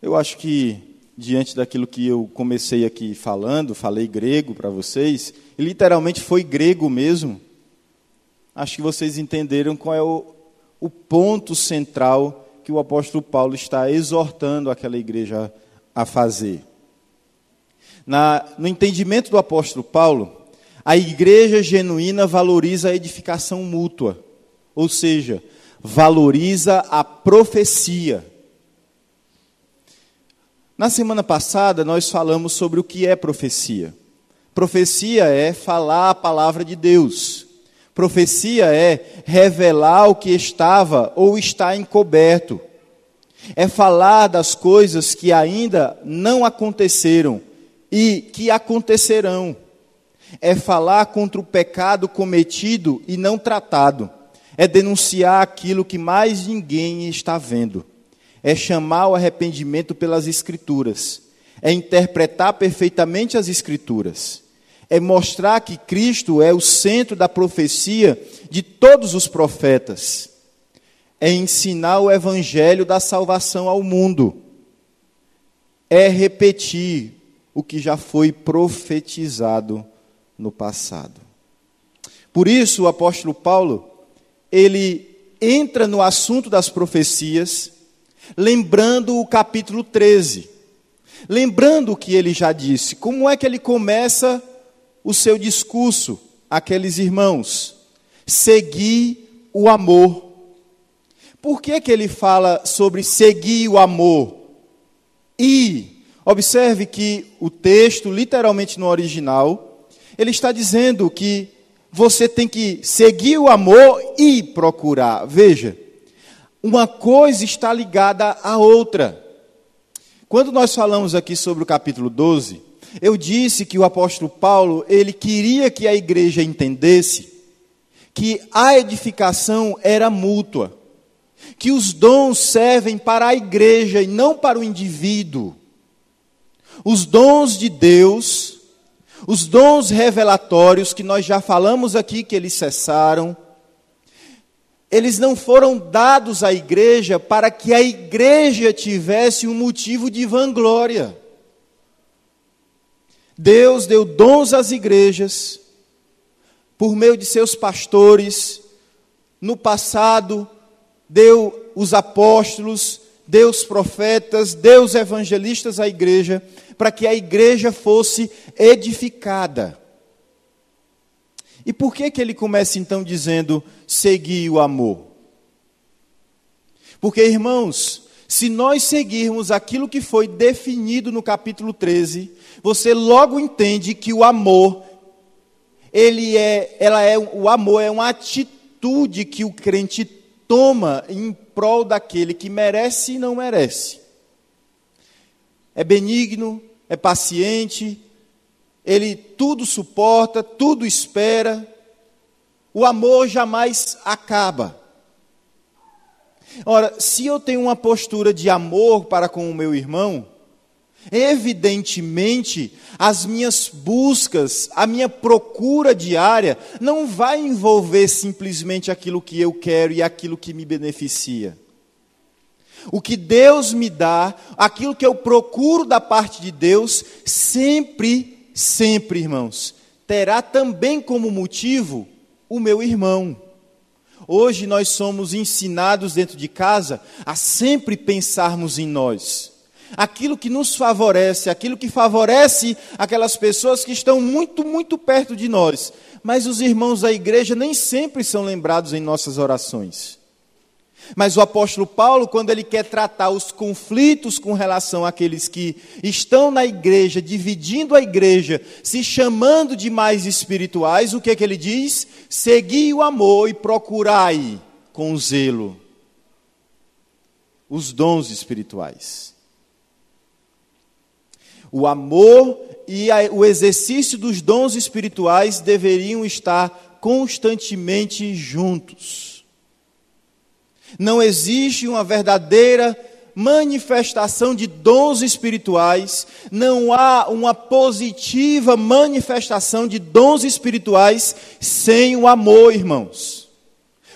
Eu acho que, diante daquilo que eu comecei aqui falando, falei grego para vocês, e literalmente foi grego mesmo, acho que vocês entenderam qual é o ponto central que o apóstolo Paulo está exortando aquela igreja a fazer. No entendimento do apóstolo Paulo, a igreja genuína valoriza a edificação mútua, ou seja, valoriza a profecia. Na semana passada, nós falamos sobre o que é profecia. Profecia é falar a palavra de Deus. Profecia é revelar o que estava ou está encoberto. É falar das coisas que ainda não aconteceram e que acontecerão. É falar contra o pecado cometido e não tratado. É denunciar aquilo que mais ninguém está vendo. É chamar ao arrependimento pelas Escrituras. É interpretar perfeitamente as Escrituras. É mostrar que Cristo é o centro da profecia de todos os profetas. É ensinar o evangelho da salvação ao mundo. É repetir o que já foi profetizado no passado. Por isso, o apóstolo Paulo, ele entra no assunto das profecias, lembrando o capítulo 13. Lembrando o que ele já disse. Como é que ele começa o seu discurso àqueles irmãos? Seguir o amor. Por que ele fala sobre seguir o amor? E observe que o texto, literalmente no original, ele está dizendo que você tem que seguir o amor e procurar. Veja, uma coisa está ligada à outra. Quando nós falamos aqui sobre o capítulo 12, eu disse que o apóstolo Paulo, ele queria que a igreja entendesse que a edificação era mútua, que os dons servem para a igreja e não para o indivíduo. Os dons de Deus, os dons revelatórios, que nós já falamos aqui que eles cessaram, eles não foram dados à igreja para que a igreja tivesse um motivo de vanglória. Deus deu dons às igrejas, por meio de seus pastores. No passado, deu os apóstolos, deu os profetas, deu os evangelistas à igreja, para que a igreja fosse edificada. E por que ele começa então dizendo, seguir o amor? Porque, irmãos, se nós seguirmos aquilo que foi definido no capítulo 13, você logo entende que o amor, o amor é uma atitude que o crente toma em prol daquele que merece e não merece. É benigno, é paciente, ele tudo suporta, tudo espera. O amor jamais acaba. Ora, se eu tenho uma postura de amor para com o meu irmão, evidentemente, as minhas buscas, a minha procura diária, não vai envolver simplesmente aquilo que eu quero e aquilo que me beneficia. O que Deus me dá, aquilo que eu procuro da parte de Deus, sempre, irmãos, terá também como motivo o meu irmão. Hoje nós somos ensinados dentro de casa a sempre pensarmos em nós. Aquilo que nos favorece, aquilo que favorece aquelas pessoas que estão muito, muito perto de nós. Mas os irmãos da igreja nem sempre são lembrados em nossas orações. Mas o apóstolo Paulo, quando ele quer tratar os conflitos com relação àqueles que estão na igreja, dividindo a igreja, se chamando de mais espirituais, o que é que ele diz? Segui o amor e procurai com zelo os dons espirituais. O amor e o exercício dos dons espirituais deveriam estar constantemente juntos. Não existe uma verdadeira manifestação de dons espirituais, não há uma positiva manifestação de dons espirituais sem o amor, irmãos.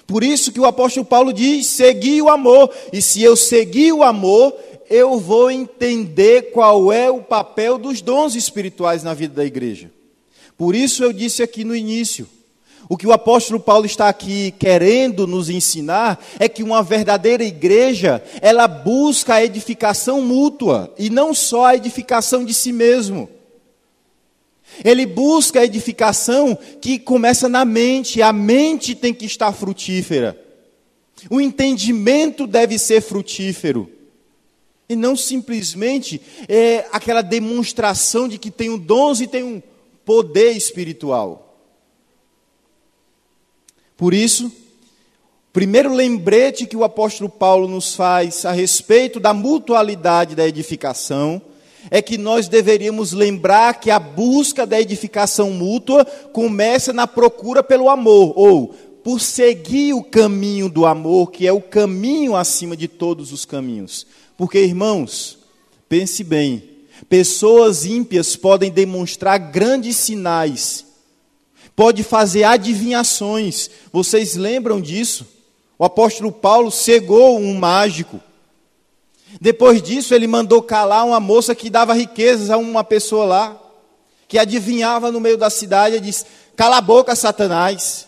Por isso que o apóstolo Paulo diz, segui o amor, e se eu seguir o amor, eu vou entender qual é o papel dos dons espirituais na vida da igreja. Por isso eu disse aqui no início, o que o apóstolo Paulo está aqui querendo nos ensinar é que uma verdadeira igreja, ela busca a edificação mútua e não só a edificação de si mesmo. Ele busca a edificação que começa na mente, a mente tem que estar frutífera. O entendimento deve ser frutífero. E não simplesmente aquela demonstração de que tem dons e tem um poder espiritual. Por isso, o primeiro lembrete que o apóstolo Paulo nos faz a respeito da mutualidade da edificação é que nós deveríamos lembrar que a busca da edificação mútua começa na procura pelo amor, ou por seguir o caminho do amor, que é o caminho acima de todos os caminhos. Porque, irmãos, pense bem, pessoas ímpias podem demonstrar grandes sinais, pode fazer adivinhações. Vocês lembram disso? O apóstolo Paulo cegou um mágico. Depois disso, ele mandou calar uma moça que dava riquezas a uma pessoa lá, que adivinhava no meio da cidade e disse: cala a boca, Satanás.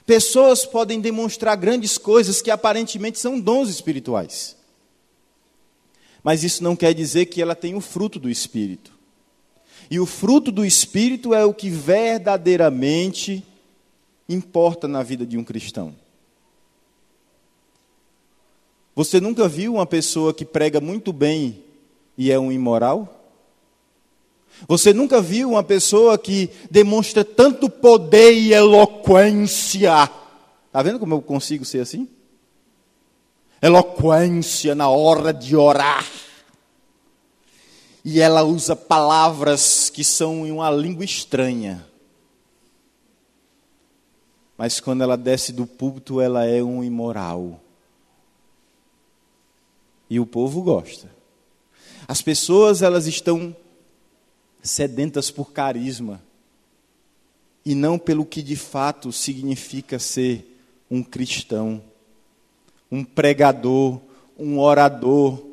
Pessoas podem demonstrar grandes coisas que aparentemente são dons espirituais. Mas isso não quer dizer que ela tem o fruto do Espírito. E o fruto do Espírito é o que verdadeiramente importa na vida de um cristão. Você nunca viu uma pessoa que prega muito bem e é um imoral? Você nunca viu uma pessoa que demonstra tanto poder e eloquência? Está vendo como eu consigo ser assim? Eloquência na hora de orar. E ela usa palavras que são em uma língua estranha. Mas quando ela desce do púlpito, ela é um imoral. E o povo gosta. As pessoas, elas estão sedentas por carisma. E não pelo que de fato significa ser um cristão. Um pregador, um orador,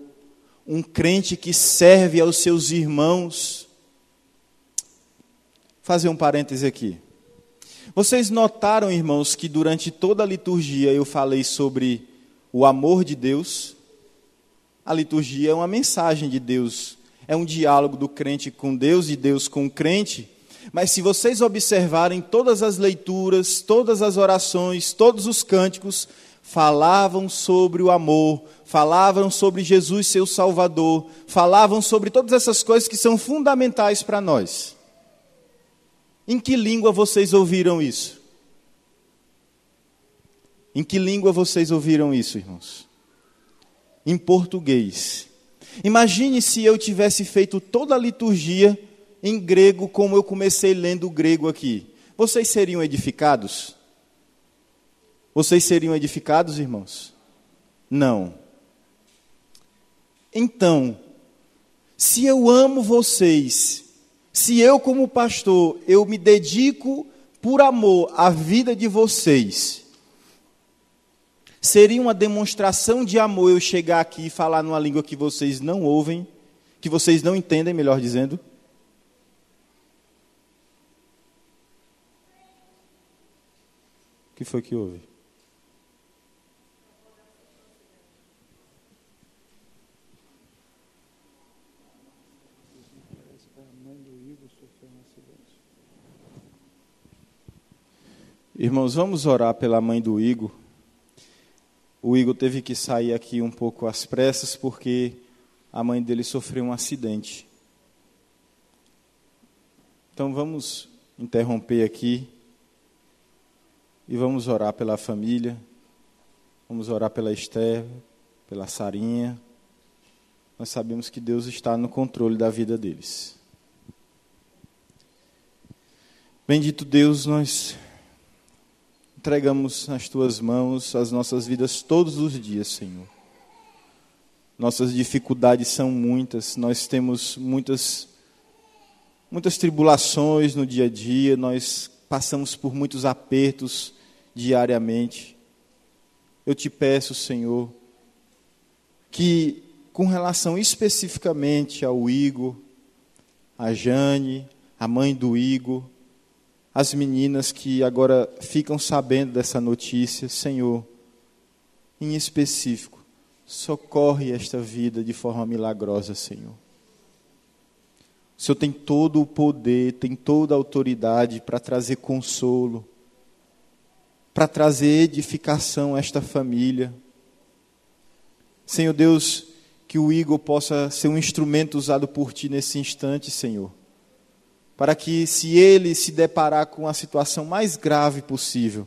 um crente que serve aos seus irmãos. Vou fazer um parêntese aqui. Vocês notaram, irmãos, que durante toda a liturgia eu falei sobre o amor de Deus? A liturgia é uma mensagem de Deus, é um diálogo do crente com Deus e Deus com o crente. Mas se vocês observarem todas as leituras, todas as orações, todos os cânticos, falavam sobre o amor, falavam sobre Jesus, seu Salvador, falavam sobre todas essas coisas que são fundamentais para nós. Em que língua vocês ouviram isso? Em que língua vocês ouviram isso, irmãos? Em português. Imagine se eu tivesse feito toda a liturgia em grego, como eu comecei lendo o grego aqui. Vocês seriam edificados? Vocês seriam edificados, irmãos? Não. Então, se eu amo vocês, se eu como pastor, eu me dedico por amor à vida de vocês, seria uma demonstração de amor eu chegar aqui e falar numa língua que vocês não ouvem, que vocês não entendem, melhor dizendo? O que foi que houve? Irmãos, vamos orar pela mãe do Igor. O Igor teve que sair aqui um pouco às pressas porque a mãe dele sofreu um acidente. Então vamos interromper aqui e vamos orar pela família. Vamos orar pela Esther, pela Sarinha. Nós sabemos que Deus está no controle da vida deles. Bendito Deus, nós entregamos nas Tuas mãos as nossas vidas todos os dias, Senhor. Nossas dificuldades são muitas, nós temos muitas tribulações no dia a dia, nós passamos por muitos apertos diariamente. Eu te peço, Senhor, que, com relação especificamente ao Igor, a Jane, a mãe do Igor, as meninas que agora ficam sabendo dessa notícia, Senhor, em específico, socorre esta vida de forma milagrosa, Senhor. O Senhor tem todo o poder, tem toda a autoridade para trazer consolo, para trazer edificação a esta família. Senhor Deus, que o Igor possa ser um instrumento usado por Ti nesse instante, Senhor. Para que, se ele se deparar com a situação mais grave possível,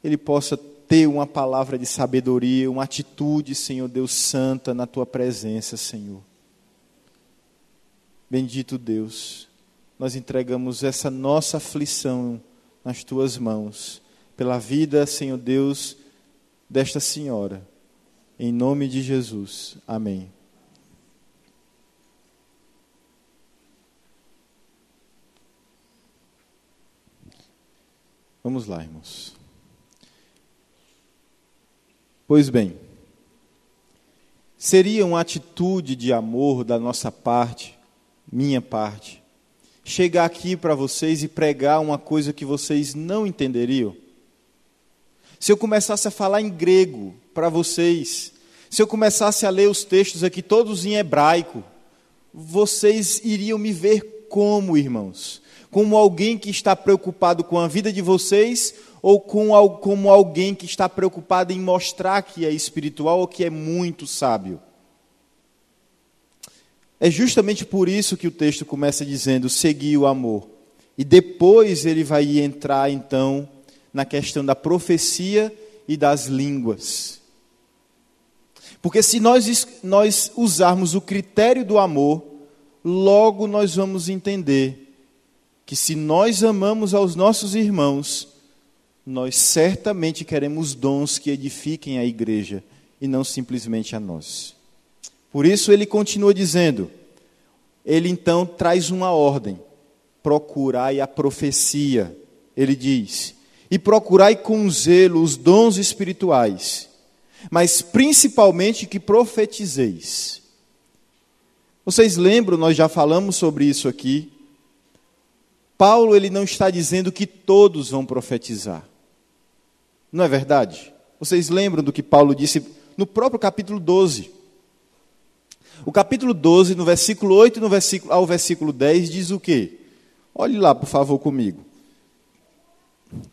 ele possa ter uma palavra de sabedoria, uma atitude, Senhor Deus, santa na Tua presença, Senhor. Bendito Deus, nós entregamos essa nossa aflição nas Tuas mãos, pela vida, Senhor Deus, desta senhora. Em nome de Jesus. Amém. Vamos lá, irmãos. Pois bem, seria uma atitude de amor da nossa parte, minha parte, chegar aqui para vocês e pregar uma coisa que vocês não entenderiam? Se eu começasse a falar em grego para vocês, se eu começasse a ler os textos aqui todos em hebraico, vocês iriam me ver como, irmãos? Como alguém que está preocupado com a vida de vocês ou como alguém que está preocupado em mostrar que é espiritual ou que é muito sábio? É justamente por isso que o texto começa dizendo, segui o amor. E depois ele vai entrar, então, na questão da profecia e das línguas. Porque se nós usarmos o critério do amor, logo nós vamos entender que se nós amamos aos nossos irmãos, nós certamente queremos dons que edifiquem a igreja e não simplesmente a nós. Por isso ele continua dizendo, ele então traz uma ordem, procurai a profecia, ele diz, e procurai com zelo os dons espirituais, mas principalmente que profetizeis. Vocês lembram, nós já falamos sobre isso aqui, Paulo ele não está dizendo que todos vão profetizar. Não é verdade? Vocês lembram do que Paulo disse no próprio capítulo 12. O capítulo 12, no versículo 8 ao versículo 10, diz o quê? Olhe lá, por favor, comigo.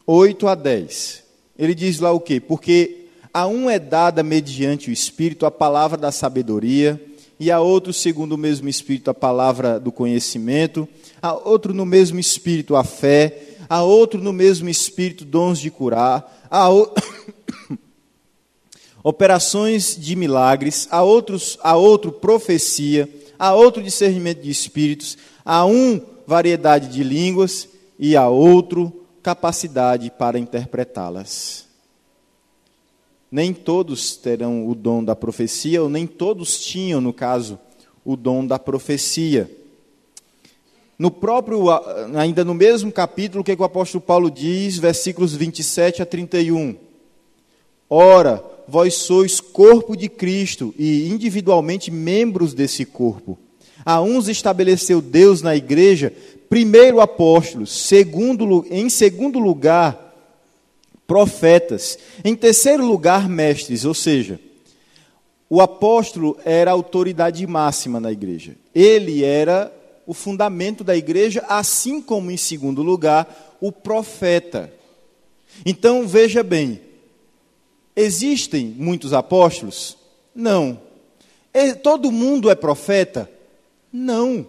8 a 10. Ele diz lá o quê? Porque a um é dada mediante o Espírito a palavra da sabedoria, e a outro, segundo o mesmo Espírito, a palavra do conhecimento, a outro no mesmo Espírito a fé, a outro no mesmo Espírito dons de curar, operações de milagres, a outro profecia, a outro discernimento de espíritos, a um variedade de línguas e a outro capacidade para interpretá-las. Nem todos terão o dom da profecia, ou nem todos tinham, no caso, o dom da profecia. Ainda no mesmo capítulo, o que o apóstolo Paulo diz, versículos 27 a 31. Ora, vós sois corpo de Cristo e individualmente membros desse corpo. A uns estabeleceu Deus na igreja, primeiro apóstolos, em segundo lugar, profetas, em terceiro lugar, mestres, ou seja, o apóstolo era a autoridade máxima na igreja. Ele era o fundamento da igreja, assim como, em segundo lugar, o profeta. Então, veja bem, existem muitos apóstolos? Não. Todo mundo é profeta? Não.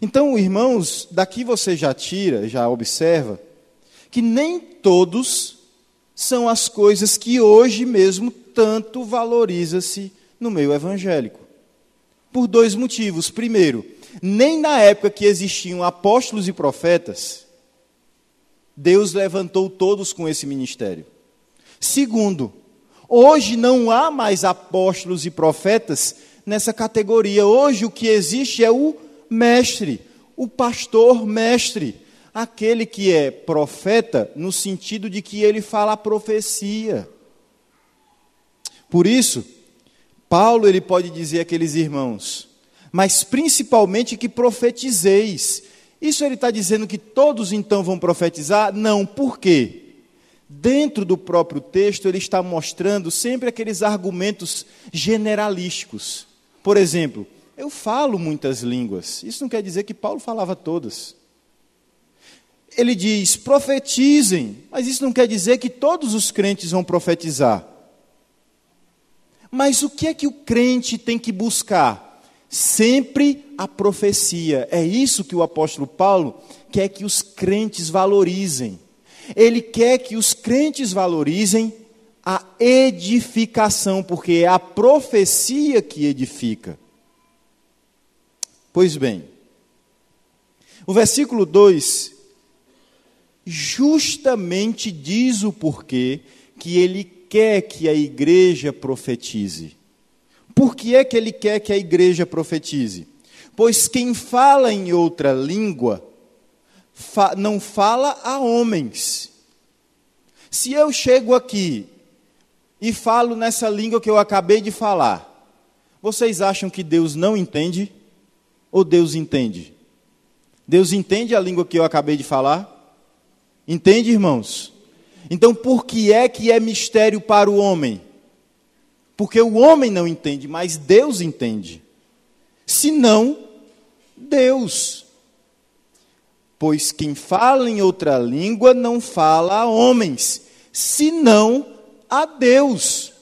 Então, irmãos, daqui você já observa, que nem todos são as coisas que hoje mesmo tanto valoriza-se no meio evangélico. Por dois motivos. Primeiro, nem na época que existiam apóstolos e profetas, Deus levantou todos com esse ministério. Segundo, hoje não há mais apóstolos e profetas nessa categoria. Hoje o que existe é o mestre, o pastor mestre. Aquele que é profeta no sentido de que ele fala a profecia. Por isso, Paulo ele pode dizer àqueles irmãos, mas principalmente que profetizeis. Isso ele está dizendo que todos então vão profetizar? Não, por quê? Dentro do próprio texto ele está mostrando sempre aqueles argumentos generalísticos. Por exemplo, eu falo muitas línguas, isso não quer dizer que Paulo falava todas. Ele diz, profetizem, mas isso não quer dizer que todos os crentes vão profetizar. Mas o que é que o crente tem que buscar? Sempre a profecia. É isso que o apóstolo Paulo quer que os crentes valorizem. Ele quer que os crentes valorizem a edificação, porque é a profecia que edifica. Pois bem, o versículo 2 justamente diz o porquê que ele quer que a igreja profetize. Por que é que ele quer que a igreja profetize? Pois quem fala em outra língua não fala a homens. Se eu chego aqui e falo nessa língua que eu acabei de falar, vocês acham que Deus não entende? Ou Deus entende? Deus entende a língua que eu acabei de falar? Entende, irmãos? Então, por que é mistério para o homem? Porque o homem não entende, mas Deus entende. Se não, Deus. Pois quem fala em outra língua não fala a homens, senão a Deus.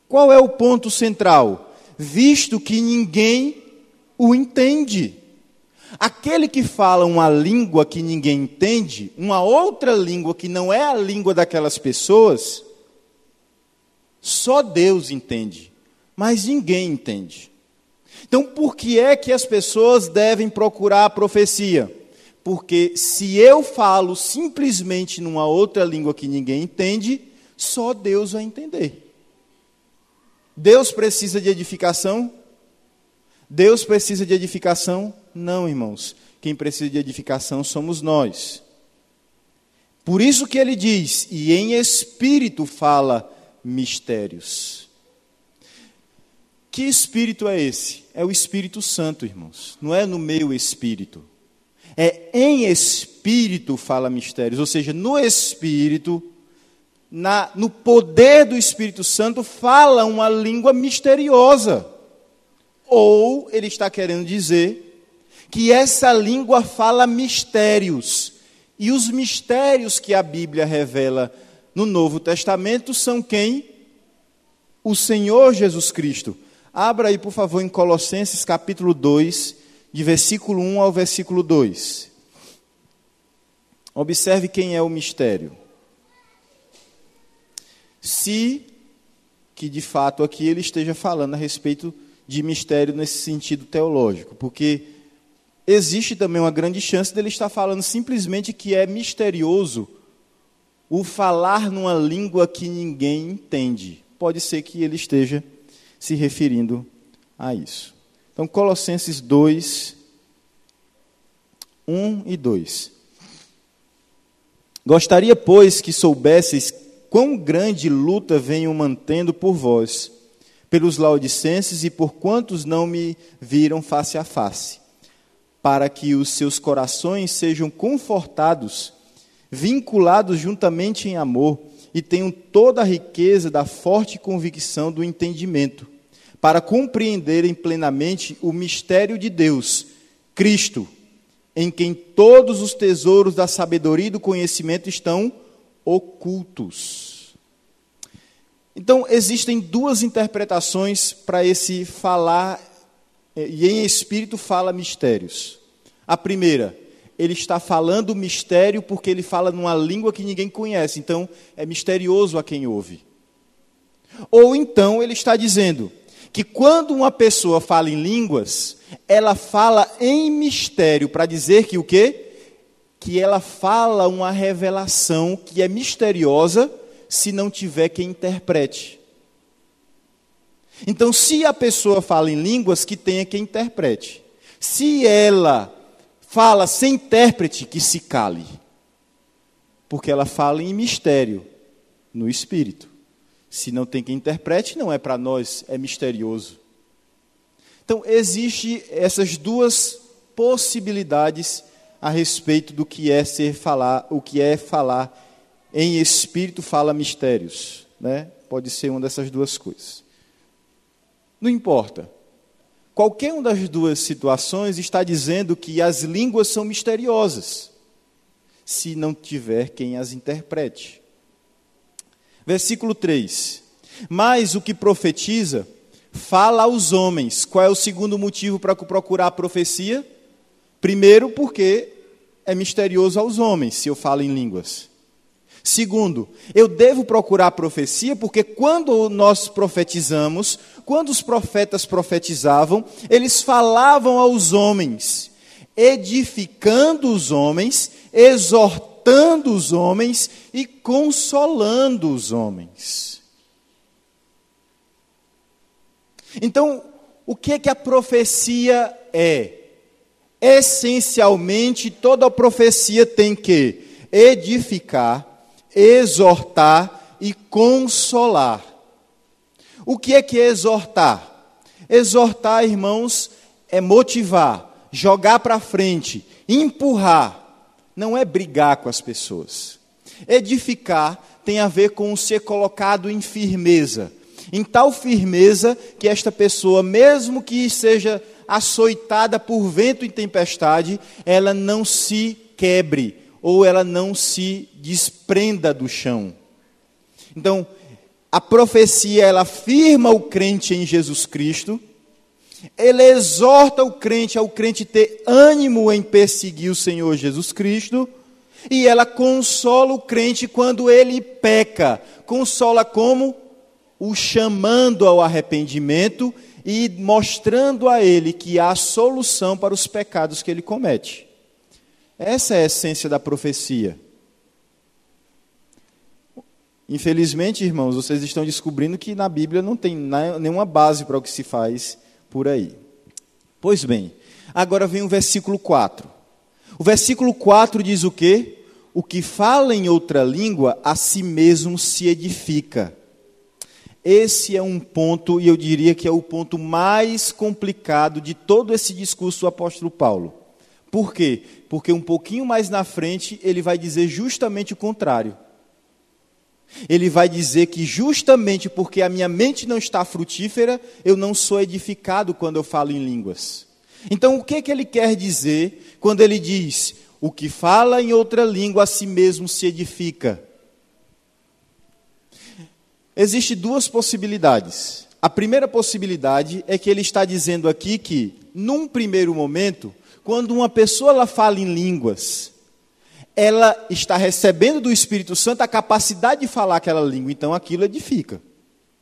Qual é o ponto central? Visto que ninguém o entende. Aquele que fala uma língua que ninguém entende, uma outra língua que não é a língua daquelas pessoas, só Deus entende, mas ninguém entende. Então, por que é que as pessoas devem procurar a profecia? Porque se eu falo simplesmente numa outra língua que ninguém entende, só Deus vai entender. Deus precisa de edificação? Deus precisa de edificação? Não, irmãos. Quem precisa de edificação somos nós. Por isso que ele diz, e em espírito fala mistérios. Que espírito é esse? É o Espírito Santo, irmãos. Não é no meu espírito. É em espírito fala mistérios. Ou seja, no espírito, no poder do Espírito Santo, fala uma língua misteriosa. Ou ele está querendo dizer que essa língua fala mistérios. E os mistérios que a Bíblia revela no Novo Testamento são quem? O Senhor Jesus Cristo. Abra aí, por favor, em Colossenses capítulo 2, de versículo 1 ao versículo 2. Observe quem é o mistério. Se, que de fato aqui ele esteja falando a respeito de mistério nesse sentido teológico, porque existe também uma grande chance dele estar falando simplesmente que é misterioso o falar numa língua que ninguém entende. Pode ser que ele esteja se referindo a isso. Então, Colossenses 2, 1 e 2. Gostaria, pois, que soubesseis quão grande luta venho mantendo por vós, pelos laodicenses e por quantos não me viram face a face, para que os seus corações sejam confortados, vinculados juntamente em amor, e tenham toda a riqueza da forte convicção do entendimento, para compreenderem plenamente o mistério de Deus, Cristo, em quem todos os tesouros da sabedoria e do conhecimento estão ocultos. Então, existem duas interpretações para esse falar, e em espírito fala mistérios. A primeira, ele está falando mistério porque ele fala numa língua que ninguém conhece, então é misterioso a quem ouve. Ou então ele está dizendo que quando uma pessoa fala em línguas, ela fala em mistério, para dizer que o quê? Que ela fala uma revelação que é misteriosa se não tiver quem interprete. Então, se a pessoa fala em línguas, que tenha quem interprete. Se ela fala sem intérprete, que se cale. Porque ela fala em mistério, no Espírito. Se não tem quem interprete, não é para nós, é misterioso. Então, existem essas duas possibilidades a respeito do que é o que é falar em espírito, fala mistérios, né? Pode ser uma dessas duas coisas. Não importa. Qualquer uma das duas situações está dizendo que as línguas são misteriosas, se não tiver quem as interprete. Versículo 3. Mas o que profetiza, fala aos homens. Qual é o segundo motivo para procurar a profecia? Primeiro, porque é misterioso aos homens, se eu falo em línguas. Segundo, eu devo procurar a profecia, porque quando nós profetizamos, quando os profetas profetizavam, eles falavam aos homens, edificando os homens, exortando os homens e consolando os homens. Então, o que é que a profecia é? Essencialmente, toda a profecia tem que edificar, exortar e consolar. O que é exortar? Exortar, irmãos, é motivar, jogar para frente, empurrar. Não é brigar com as pessoas. Edificar tem a ver com ser colocado em firmeza. Em tal firmeza que esta pessoa, mesmo que seja açoitada por vento e tempestade, ela não se quebre ou ela não se desprenda do chão. Então, a profecia, ela firma o crente em Jesus Cristo, ela exorta o crente ao crente ter ânimo em perseguir o Senhor Jesus Cristo, e ela consola o crente quando ele peca. Consola como? O chamando ao arrependimento e mostrando a ele que há solução para os pecados que ele comete. Essa é a essência da profecia. Infelizmente, irmãos, vocês estão descobrindo que na Bíblia não tem nenhuma base para o que se faz por aí. Pois bem, agora vem o versículo 4. O versículo 4 diz o quê? O que fala em outra língua, a si mesmo se edifica. Esse é um ponto, e eu diria que é o ponto mais complicado de todo esse discurso do apóstolo Paulo. Por quê? Porque um pouquinho mais na frente, ele vai dizer justamente o contrário. Ele vai dizer que justamente porque a minha mente não está frutífera, eu não sou edificado quando eu falo em línguas. Então, o que ele quer dizer quando ele diz, o que fala em outra língua a si mesmo se edifica? Existem duas possibilidades. A primeira possibilidade é que ele está dizendo aqui que, num primeiro momento, quando uma pessoa ela fala em línguas, ela está recebendo do Espírito Santo a capacidade de falar aquela língua, então aquilo edifica.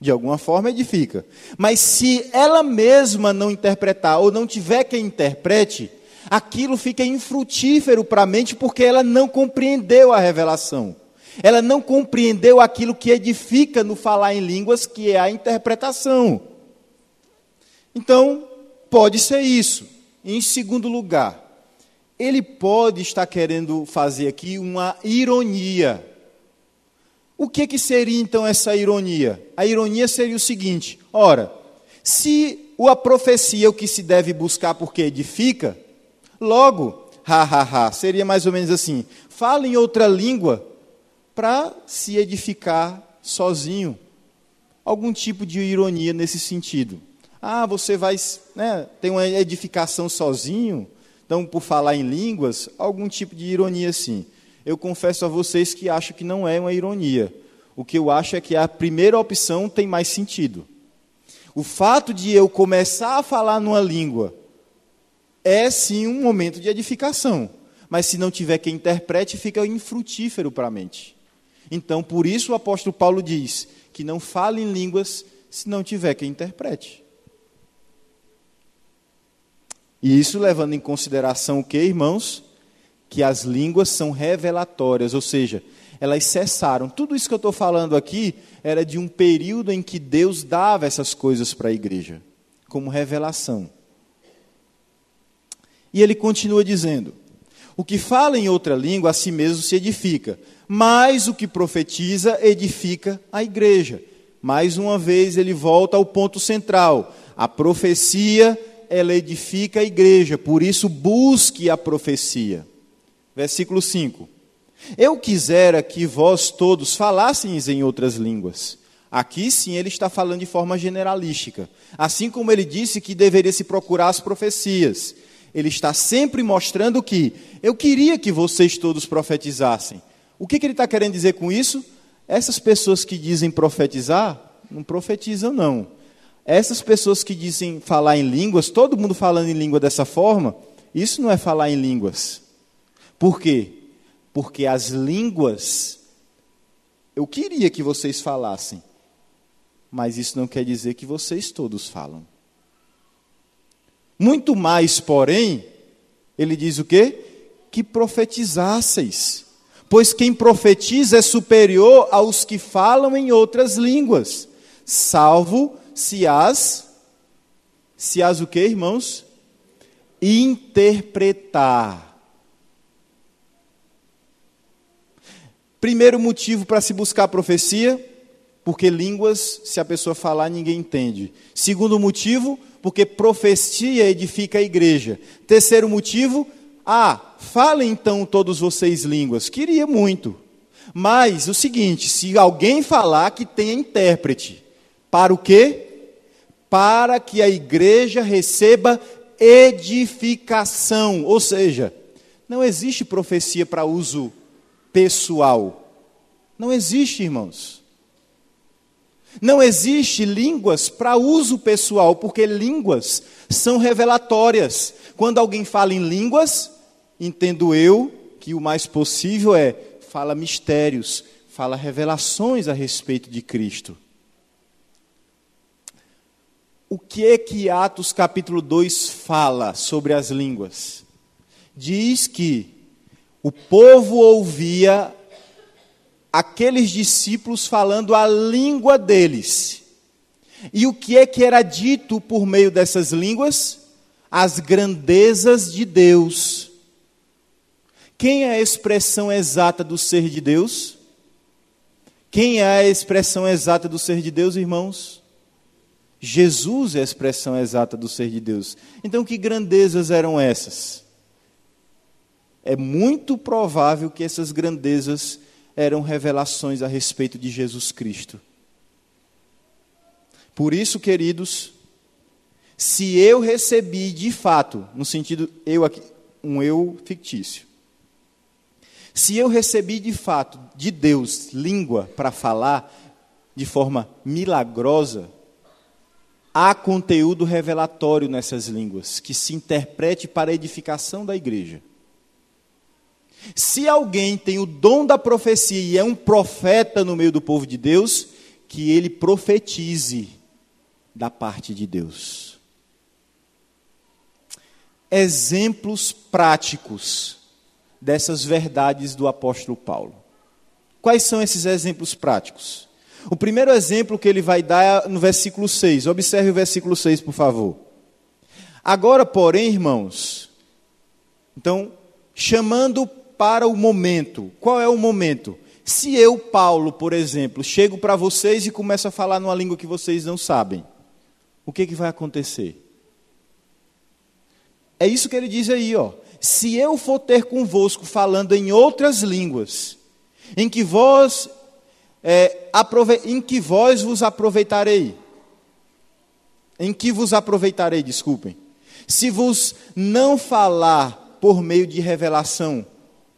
De alguma forma edifica. Mas se ela mesma não interpretar ou não tiver quem interprete, aquilo fica infrutífero para a mente porque ela não compreendeu a revelação. Ela não compreendeu aquilo que edifica no falar em línguas, que é a interpretação. Então, pode ser isso. Em segundo lugar, ele pode estar querendo fazer aqui uma ironia. O que seria então essa ironia? A ironia seria o seguinte, ora, se a profecia é o que se deve buscar porque edifica, logo, seria mais ou menos assim, fala em outra língua para se edificar sozinho. Algum tipo de ironia nesse sentido. Você vai ter uma edificação sozinho, então por falar em línguas, algum tipo de ironia sim. Eu confesso a vocês que acho que não é uma ironia. O que eu acho é que a primeira opção tem mais sentido. O fato de eu começar a falar numa língua é sim um momento de edificação, mas se não tiver quem interprete, fica infrutífero para a mente. Então, por isso o apóstolo Paulo diz que não fale em línguas se não tiver quem interprete. E isso levando em consideração o que, irmãos? Que as línguas são revelatórias, ou seja, elas cessaram. Tudo isso que eu estou falando aqui era de um período em que Deus dava essas coisas para a igreja, como revelação. E ele continua dizendo, o que fala em outra língua a si mesmo se edifica, mas o que profetiza edifica a igreja. mais uma vez ele volta ao ponto central. A profecia, ela edifica a igreja, por isso busque a profecia. Versículo 5. Eu quisera que vós todos falasseis em outras línguas. Aqui sim ele está falando de forma generalística. Assim como ele disse que deveria se procurar as profecias. Ele está sempre mostrando que eu queria que vocês todos profetizassem. O que ele está querendo dizer com isso? Essas pessoas que dizem profetizar, não profetizam não. Essas pessoas que dizem falar em línguas, todo mundo falando em língua dessa forma, isso não é falar em línguas. Por quê? Porque as línguas, eu queria que vocês falassem, mas isso não quer dizer que vocês todos falam. Muito mais, porém, ele diz o quê? Que profetizasseis. Pois quem profetiza é superior aos que falam em outras línguas, salvo se as o quê, irmãos? Interpretar. Primeiro motivo para se buscar a profecia, porque línguas, se a pessoa falar, ninguém entende. Segundo motivo, porque profecia edifica a igreja. Terceiro motivo, falem então todos vocês línguas. Queria muito. Mas o seguinte, se alguém falar, que tenha intérprete. Para o quê? Para que a igreja receba edificação. Ou seja, não existe profecia para uso pessoal. Não existe, irmãos. Não existe línguas para uso pessoal, porque línguas são revelatórias. Quando alguém fala em línguas, entendo eu que o mais possível fala mistérios, fala revelações a respeito de Cristo. O que é que Atos capítulo 2 fala sobre as línguas? Diz que o povo ouvia aqueles discípulos falando a língua deles. E o que é que era dito por meio dessas línguas? As grandezas de Deus. Quem é a expressão exata do ser de Deus? Quem é a expressão exata do ser de Deus, irmãos? Jesus é a expressão exata do ser de Deus. Então, que grandezas eram essas? É muito provável que essas grandezas eram revelações a respeito de Jesus Cristo. Por isso, queridos, se eu recebi de fato, no sentido eu aqui, um eu fictício, se eu recebi de fato de Deus língua para falar de forma milagrosa, há conteúdo revelatório nessas línguas, que se interprete para a edificação da igreja. Se alguém tem o dom da profecia e é um profeta no meio do povo de Deus, que ele profetize da parte de Deus. Exemplos práticos dessas verdades do apóstolo Paulo. Quais são esses exemplos práticos? O primeiro exemplo que ele vai dar é no versículo 6. Observe o versículo 6, por favor. Agora, porém, irmãos, então, chamando para o momento. Qual é o momento? Se eu, Paulo, por exemplo, chego para vocês e começo a falar numa língua que vocês não sabem, o que vai acontecer? É isso que ele diz aí, ó. Se eu for ter convosco falando em outras línguas, em que vós vos aproveitarei. Em que vos aproveitarei, desculpem. Se vos não falar por meio de revelação,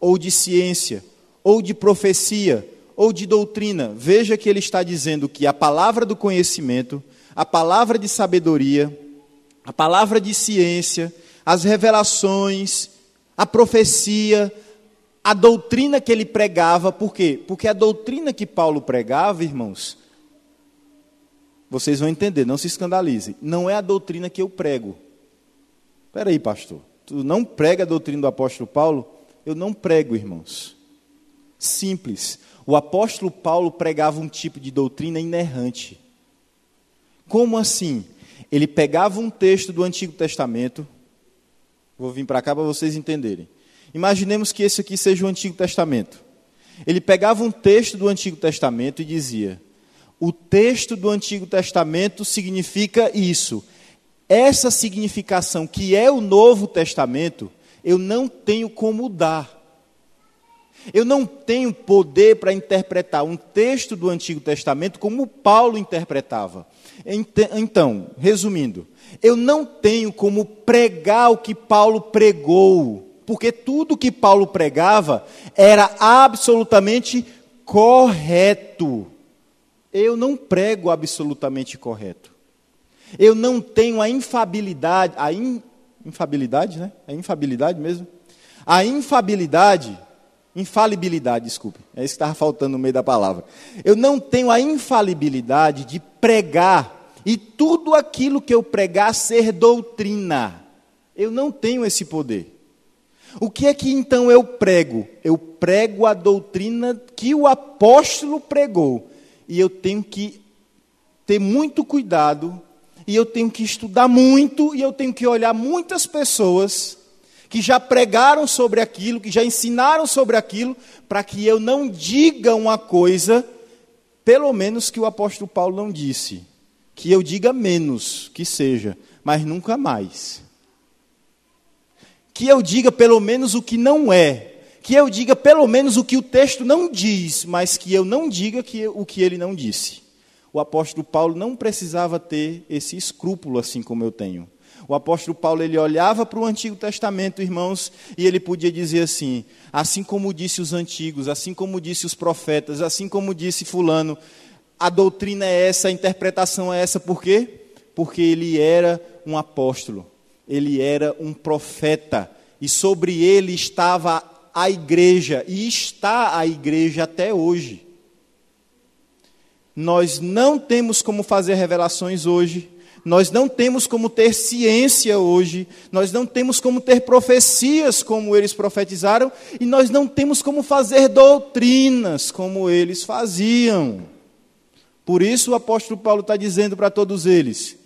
ou de ciência, ou de profecia, ou de doutrina, veja que ele está dizendo que a palavra do conhecimento, a palavra de sabedoria, a palavra de ciência, as revelações, a profecia, a doutrina que ele pregava, por quê? Porque a doutrina que Paulo pregava, irmãos, vocês vão entender, não se escandalizem, não é a doutrina que eu prego. Espera aí, pastor, tu não prega a doutrina do apóstolo Paulo? Eu não prego, irmãos. Simples. O apóstolo Paulo pregava um tipo de doutrina inerrante. Como assim? Ele pegava um texto do Antigo Testamento, vou vir para cá para vocês entenderem. Imaginemos que esse aqui seja o Antigo Testamento. Ele pegava um texto do Antigo Testamento e dizia: O texto do Antigo Testamento significa isso. Essa significação que é o Novo Testamento, eu não tenho como dar. Eu não tenho poder para interpretar um texto do Antigo Testamento como Paulo interpretava. Então, resumindo, eu não tenho como pregar o que Paulo pregou, porque tudo que Paulo pregava era absolutamente correto. Eu não prego absolutamente correto. Eu não tenho a infabilidade, infabilidade, né? É infabilidade mesmo? Infalibilidade, desculpe. É isso que estava faltando no meio da palavra. Eu não tenho a infalibilidade de pregar e tudo aquilo que eu pregar ser doutrina. Eu não tenho esse poder. O que é que então eu prego? Eu prego a doutrina que o apóstolo pregou. E eu tenho que ter muito cuidado, e eu tenho que estudar muito, e eu tenho que olhar muitas pessoas que já pregaram sobre aquilo, que já ensinaram sobre aquilo, para que eu não diga uma coisa, pelo menos que o apóstolo Paulo não disse. Que eu diga menos, que seja, mas nunca mais. Que eu diga pelo menos o que não é. Que eu diga pelo menos o que o texto não diz, mas que eu não diga o que ele não disse. O apóstolo Paulo não precisava ter esse escrúpulo assim como eu tenho. O apóstolo Paulo, ele olhava para o Antigo Testamento, irmãos, e ele podia dizer assim como disse os antigos, assim como disse os profetas, assim como disse fulano, a doutrina é essa, a interpretação é essa, por quê? Porque ele era um apóstolo, ele era um profeta, e sobre ele estava a igreja, e está a igreja até hoje. Nós não temos como fazer revelações hoje, nós não temos como ter ciência hoje, nós não temos como ter profecias como eles profetizaram, e nós não temos como fazer doutrinas como eles faziam. Por isso o apóstolo Paulo está dizendo para todos eles,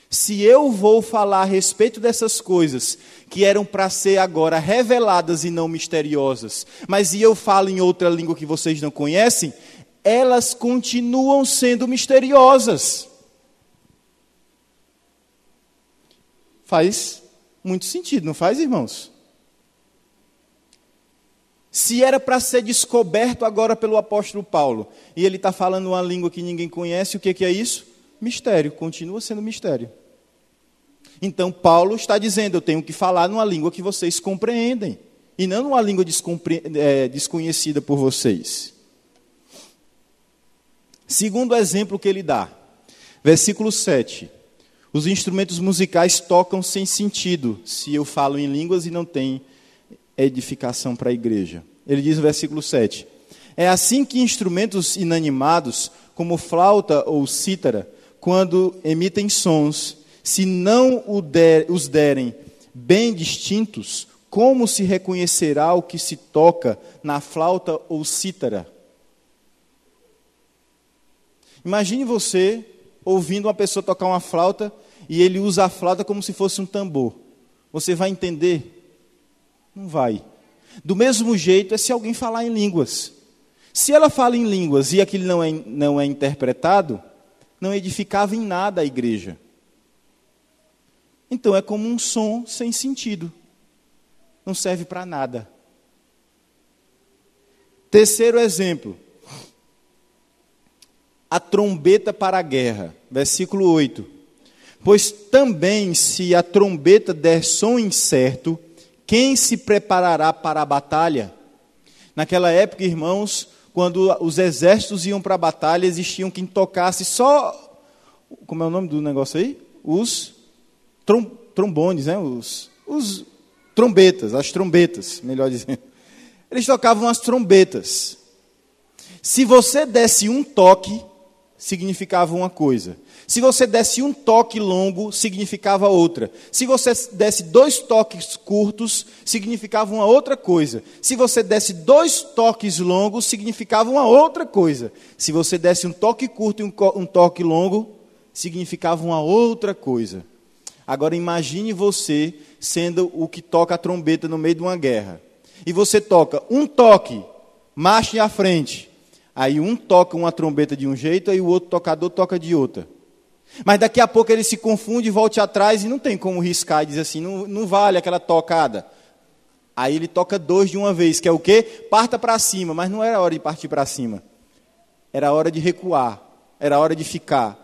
se eu vou falar a respeito dessas coisas, que eram para ser agora reveladas e não misteriosas, mas e eu falo em outra língua que vocês não conhecem, elas continuam sendo misteriosas. Faz muito sentido, não faz, irmãos? Se era para ser descoberto agora pelo apóstolo Paulo, e ele está falando uma língua que ninguém conhece, o que é isso? Mistério, continua sendo mistério. Então Paulo está dizendo, eu tenho que falar numa língua que vocês compreendem, e não numa língua desconhecida por vocês. Segundo exemplo que ele dá, versículo 7. Os instrumentos musicais tocam sem sentido, se eu falo em línguas e não tem edificação para a igreja. Ele diz no versículo 7, é assim que instrumentos inanimados, como flauta ou cítara, quando emitem sons, se não os derem bem distintos, como se reconhecerá o que se toca na flauta ou cítara? Imagine você ouvindo uma pessoa tocar uma flauta e ele usa a flauta como se fosse um tambor. Você vai entender? Não vai. Do mesmo jeito é se alguém falar em línguas. Se ela fala em línguas e aquilo não é interpretado, não edificava em nada a igreja. Então é como um som sem sentido. Não serve para nada. Terceiro exemplo. A trombeta para a guerra. Versículo 8. Pois também se a trombeta der som incerto, quem se preparará para a batalha? Naquela época, irmãos, quando os exércitos iam para a batalha, existiam quem tocasse só, como é o nome do negócio aí? Os trombones, né? Os trombetas, as trombetas, melhor dizendo. Eles tocavam as trombetas. Se você desse um toque, significava uma coisa. Se você desse um toque longo, significava outra. Se você desse 2 toques curtos, significava uma outra coisa. Se você desse 2 toques longos, significava uma outra coisa. Se você desse um toque curto e um toque longo, significava uma outra coisa. Agora imagine você sendo o que toca a trombeta no meio de uma guerra. E você toca um toque, marche à frente. Aí um toca uma trombeta de um jeito, aí o outro tocador toca de outra. Mas daqui a pouco ele se confunde, volte atrás e não tem como riscar e dizer assim, não vale aquela tocada. Aí ele toca 2 de uma vez, que é o quê? Parta para cima, mas não era hora de partir para cima. Era hora de recuar, era hora de ficar.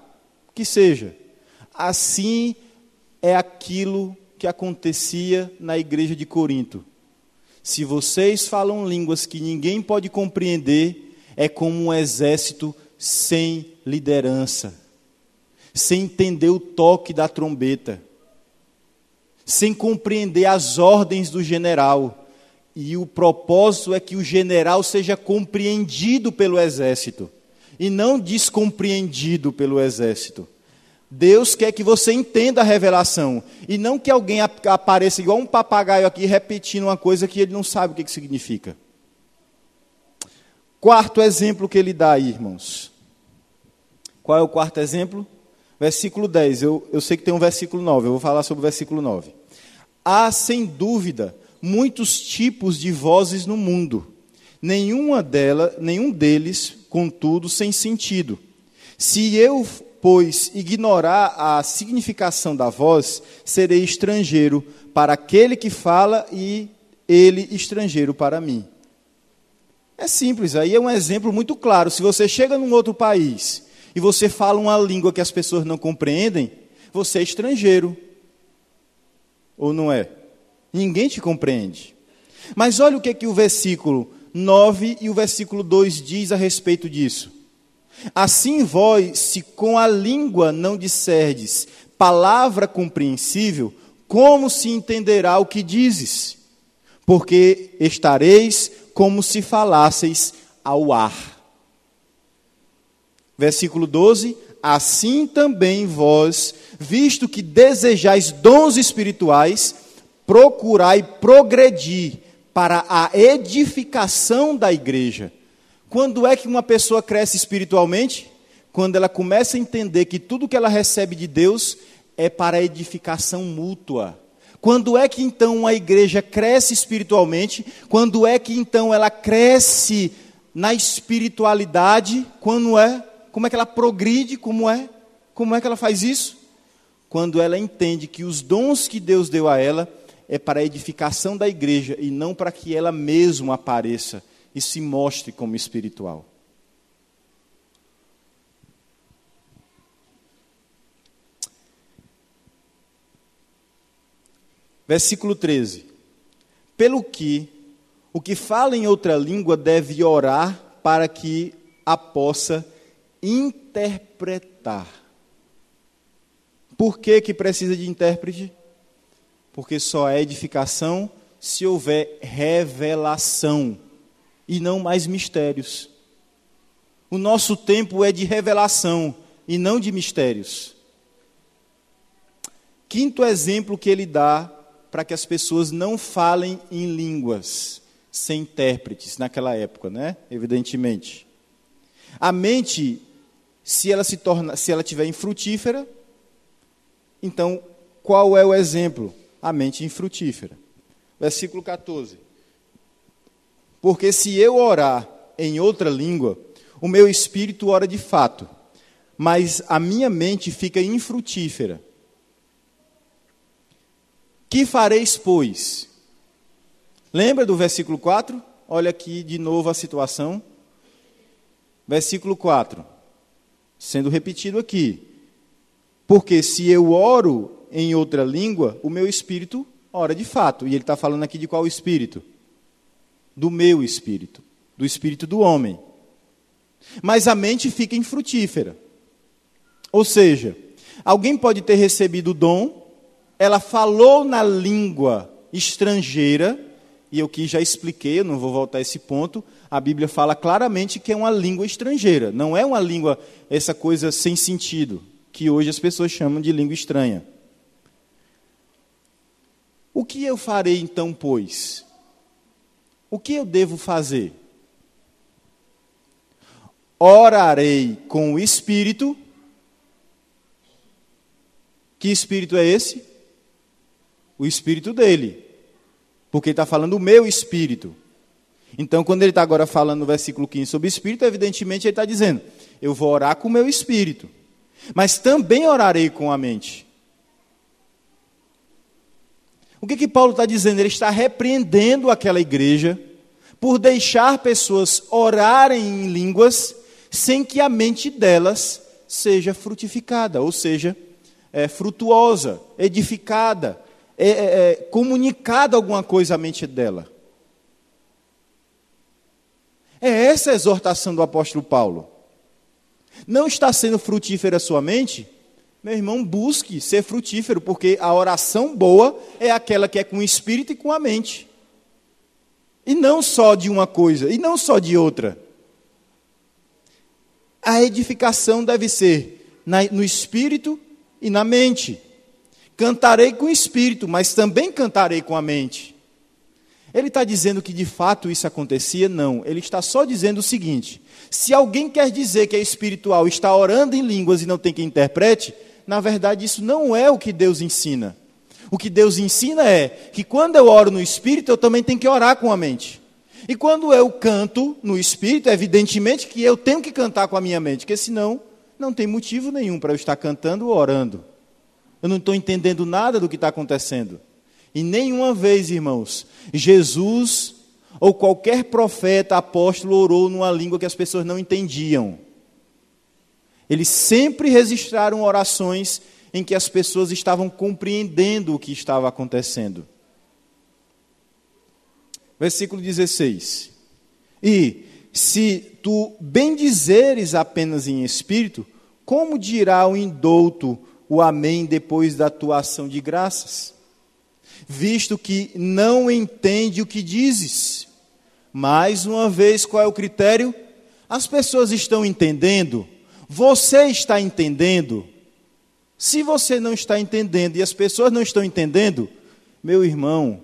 Que seja. Assim é aquilo que acontecia na igreja de Corinto. Se vocês falam línguas que ninguém pode compreender, é como um exército sem liderança, sem entender o toque da trombeta, sem compreender as ordens do general. E o propósito é que o general seja compreendido pelo exército, e não descompreendido pelo exército. Deus quer que você entenda a revelação, e não que alguém apareça igual um papagaio aqui, repetindo uma coisa que ele não sabe o que significa. Quarto exemplo que ele dá aí, irmãos. Qual é o quarto exemplo? Versículo 10. Eu sei que tem um versículo 9, eu vou falar sobre o versículo 9. Há, sem dúvida, muitos tipos de vozes no mundo. Nenhum deles, contudo, sem sentido. Se eu, pois, ignorar a significação da voz, serei estrangeiro para aquele que fala e ele estrangeiro para mim. É simples, aí é um exemplo muito claro. Se você chega num outro país e você fala uma língua que as pessoas não compreendem, você é estrangeiro. Ou não é? Ninguém te compreende. Mas olha o que o versículo 9 e o versículo 2 diz a respeito disso. Assim vós, se com a língua não disserdes palavra compreensível, como se entenderá o que dizes? Porque estareis como se falasseis ao ar. Versículo 12. Assim também vós, visto que desejais dons espirituais, procurai progredir para a edificação da igreja. Quando é que uma pessoa cresce espiritualmente? Quando ela começa a entender que tudo que ela recebe de Deus é para a edificação mútua. Quando é que então uma igreja cresce espiritualmente? Quando é que então ela cresce na espiritualidade? Como é que ela progride? Como é que ela faz isso? Quando ela entende que os dons que Deus deu a ela é para a edificação da igreja e não para que ela mesma apareça e se mostre como espiritual. Versículo 13. Pelo que, o que fala em outra língua deve orar para que a possa interpretar. Por que precisa de intérprete? Porque só é edificação se houver revelação e não mais mistérios. O nosso tempo é de revelação e não de mistérios. Quinto exemplo que ele dá para que as pessoas não falem em línguas sem intérpretes naquela época, né? Evidentemente. A mente, se ela estiver infrutífera, então qual é o exemplo? A mente infrutífera. Versículo 14. Porque se eu orar em outra língua, o meu espírito ora de fato, mas a minha mente fica infrutífera. Que fareis, pois? Lembra do versículo 4? Olha aqui de novo a situação. Versículo 4. Sendo repetido aqui. Porque se eu oro em outra língua, o meu espírito ora de fato. E ele está falando aqui de qual espírito? Do meu espírito. Do espírito do homem. Mas a mente fica infrutífera. Ou seja, alguém pode ter recebido o dom, ela falou na língua estrangeira, e eu que já expliquei, eu não vou voltar a esse ponto, a Bíblia fala claramente que é uma língua estrangeira, não é uma língua, essa coisa sem sentido, que hoje as pessoas chamam de língua estranha. O que eu farei então, pois? O que eu devo fazer? Orarei com o Espírito. Que Espírito é esse? O Espírito dele. Porque está falando o meu Espírito. Então, quando ele está agora falando no versículo 15 sobre espírito, evidentemente ele está dizendo, eu vou orar com o meu espírito, mas também orarei com a mente. O que Paulo está dizendo? Ele está repreendendo aquela igreja por deixar pessoas orarem em línguas sem que a mente delas seja frutificada, ou seja, frutuosa, edificada, comunicada alguma coisa à mente dela. É essa a exortação do apóstolo Paulo. Não está sendo frutífera a sua mente? Meu irmão, busque ser frutífero, porque a oração boa é aquela que é com o espírito e com a mente. E não só de uma coisa, e não só de outra. A edificação deve ser no espírito e na mente. Cantarei com o espírito, mas também cantarei com a mente. Ele está dizendo que de fato isso acontecia? Não. Ele está só dizendo o seguinte: se alguém quer dizer que é espiritual, está orando em línguas e não tem quem interprete, na verdade isso não é o que Deus ensina. O que Deus ensina é que quando eu oro no espírito, eu também tenho que orar com a mente. E quando eu canto no espírito, evidentemente que eu tenho que cantar com a minha mente, porque senão não tem motivo nenhum para eu estar cantando ou orando. Eu não estou entendendo nada do que está acontecendo. E nenhuma vez, irmãos, Jesus ou qualquer profeta, apóstolo, orou numa língua que as pessoas não entendiam. Eles sempre registraram orações em que as pessoas estavam compreendendo o que estava acontecendo. Versículo 16. E se tu bendizeres apenas em espírito, como dirá o indouto o amém depois da tua ação de graças? Visto que não entende o que dizes. Mais uma vez, qual é o critério? As pessoas estão entendendo? Você está entendendo? Se você não está entendendo e as pessoas não estão entendendo, meu irmão,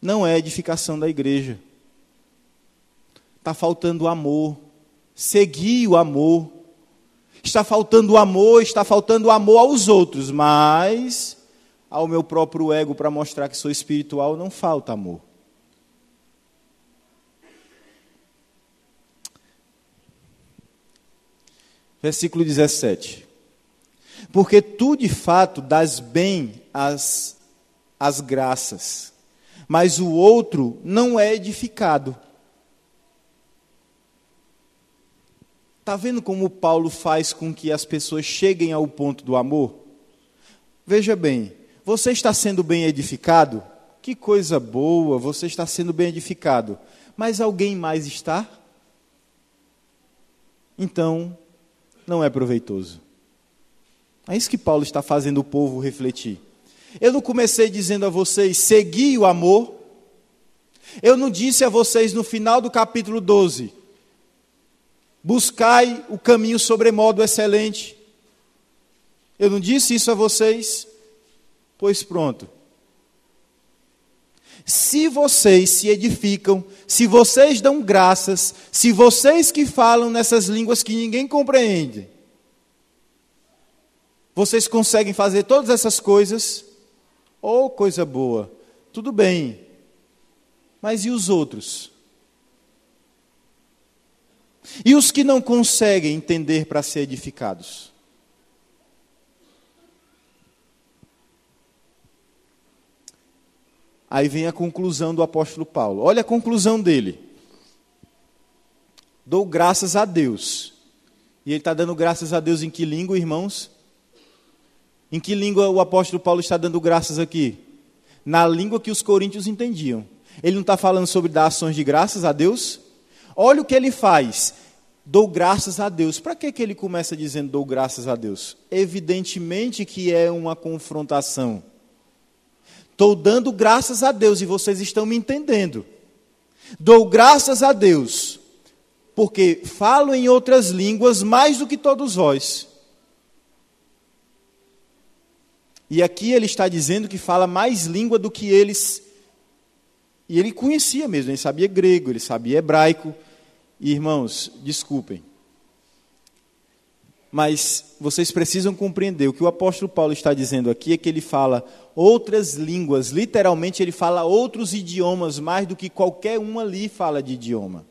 não é edificação da igreja. Está faltando amor. Seguir o amor. Está faltando amor aos outros, mas ao meu próprio ego, para mostrar que sou espiritual, não falta amor. Versículo 17. Porque tu, de fato, dás bem as graças, mas o outro não é edificado. Está vendo como Paulo faz com que as pessoas cheguem ao ponto do amor? Veja bem, você está sendo bem edificado? Que coisa boa, você está sendo bem edificado. Mas alguém mais está? Então, não é proveitoso. É isso que Paulo está fazendo o povo refletir. Eu não comecei dizendo a vocês, segui o amor. Eu não disse a vocês no final do capítulo 12, buscai o caminho sobremodo excelente. Eu não disse isso a vocês? Pois pronto. Se vocês se edificam, se vocês dão graças, se vocês que falam nessas línguas que ninguém compreende, vocês conseguem fazer todas essas coisas, oh, coisa boa, tudo bem. Mas e os outros? E os que não conseguem entender para ser edificados? Aí vem a conclusão do apóstolo Paulo. Olha a conclusão dele. Dou graças a Deus. E ele está dando graças a Deus em que língua, irmãos? Em que língua o apóstolo Paulo está dando graças aqui? Na língua que os coríntios entendiam. Ele não está falando sobre dar ações de graças a Deus? Olha o que ele faz. Dou graças a Deus. Para que ele começa dizendo dou graças a Deus? Evidentemente que é uma confrontação. Estou dando graças a Deus e vocês estão me entendendo. Dou graças a Deus, porque falo em outras línguas mais do que todos vós. E aqui ele está dizendo que fala mais língua do que eles. E ele conhecia mesmo, ele sabia grego, ele sabia hebraico. E, irmãos, desculpem, Mas vocês precisam compreender, o que o apóstolo Paulo está dizendo aqui é que ele fala outras línguas, literalmente ele fala outros idiomas, mais do que qualquer um ali fala de idioma.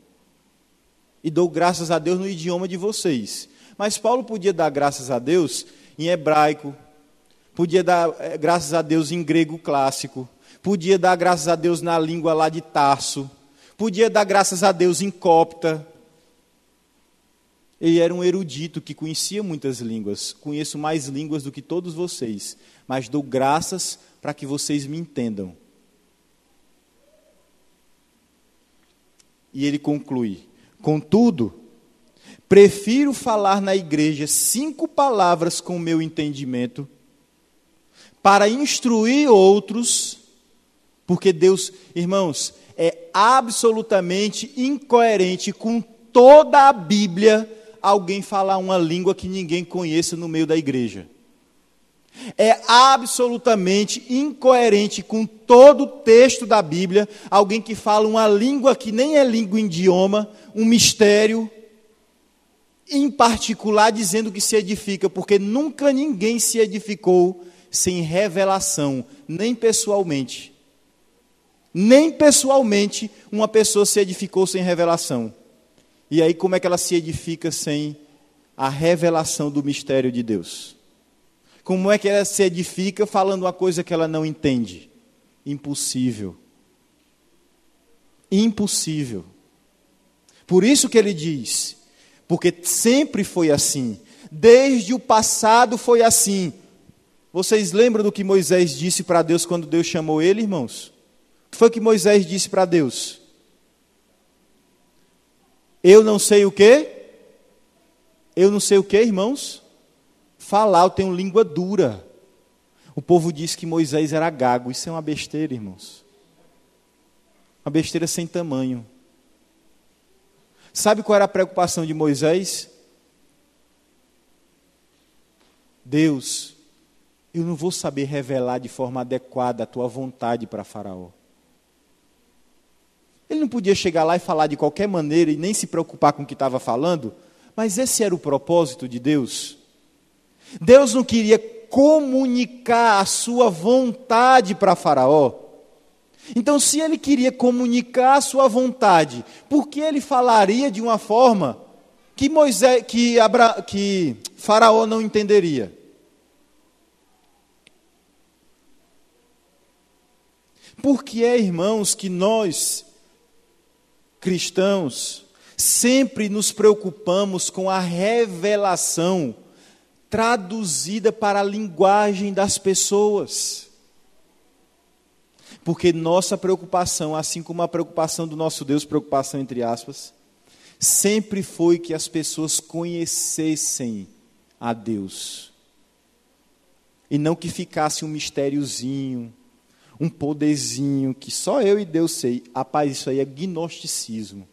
E dou graças a Deus no idioma de vocês. Mas Paulo podia dar graças a Deus em hebraico, podia dar graças a Deus em grego clássico, podia dar graças a Deus na língua lá de Tarso, podia dar graças a Deus em copta. Ele era um erudito que conhecia muitas línguas, conheço mais línguas do que todos vocês, mas dou graças para que vocês me entendam. E ele conclui: contudo, prefiro falar na igreja 5 palavras com o meu entendimento, para instruir outros, porque Deus, irmãos, é absolutamente incoerente com toda a Bíblia alguém falar uma língua que ninguém conheça no meio da igreja. É absolutamente incoerente com todo o texto da Bíblia alguém que fala uma língua que nem é língua em idioma, um mistério, em particular dizendo que se edifica, porque nunca ninguém se edificou sem revelação, nem pessoalmente. Nem pessoalmente uma pessoa se edificou sem revelação. E aí como é que ela se edifica sem a revelação do mistério de Deus? Como é que ela se edifica falando uma coisa que ela não entende? Impossível. Impossível. Por isso que ele diz, porque sempre foi assim, desde o passado foi assim. Vocês lembram do que Moisés disse para Deus quando Deus chamou ele, irmãos? O que foi que Moisés disse para Deus? Eu não sei o quê? Eu não sei o quê, irmãos? Falar, eu tenho língua dura. O povo disse que Moisés era gago. Isso é uma besteira, irmãos. Uma besteira sem tamanho. Sabe qual era a preocupação de Moisés? Deus, eu não vou saber revelar de forma adequada a tua vontade para Faraó. Ele não podia chegar lá e falar de qualquer maneira e nem se preocupar com o que estava falando, mas esse era o propósito de Deus. Deus não queria comunicar a sua vontade para Faraó. Então, se ele queria comunicar a sua vontade, por que ele falaria de uma forma que Faraó não entenderia? Por que é, irmãos, que nós, cristãos, sempre nos preocupamos com a revelação traduzida para a linguagem das pessoas? Porque nossa preocupação, assim como a preocupação do nosso Deus, preocupação entre aspas, sempre foi que as pessoas conhecessem a Deus. E não que ficasse um mistériozinho, um poderzinho que só eu e Deus sei. Rapaz, isso aí é gnosticismo.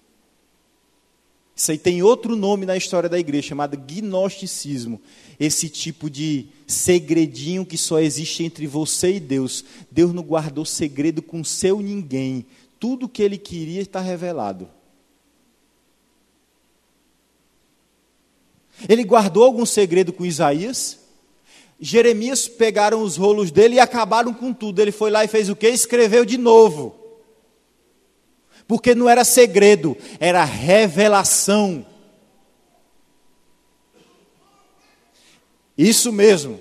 Isso aí tem outro nome na história da igreja, chamado gnosticismo. Esse tipo de segredinho que só existe entre você e Deus. Deus não guardou segredo com seu ninguém. Tudo que ele queria está revelado. Ele guardou algum segredo com Isaías? Jeremias pegaram os rolos dele e acabaram com tudo. Ele foi lá e fez o quê? Escreveu de novo. Porque não era segredo, era revelação. Isso mesmo.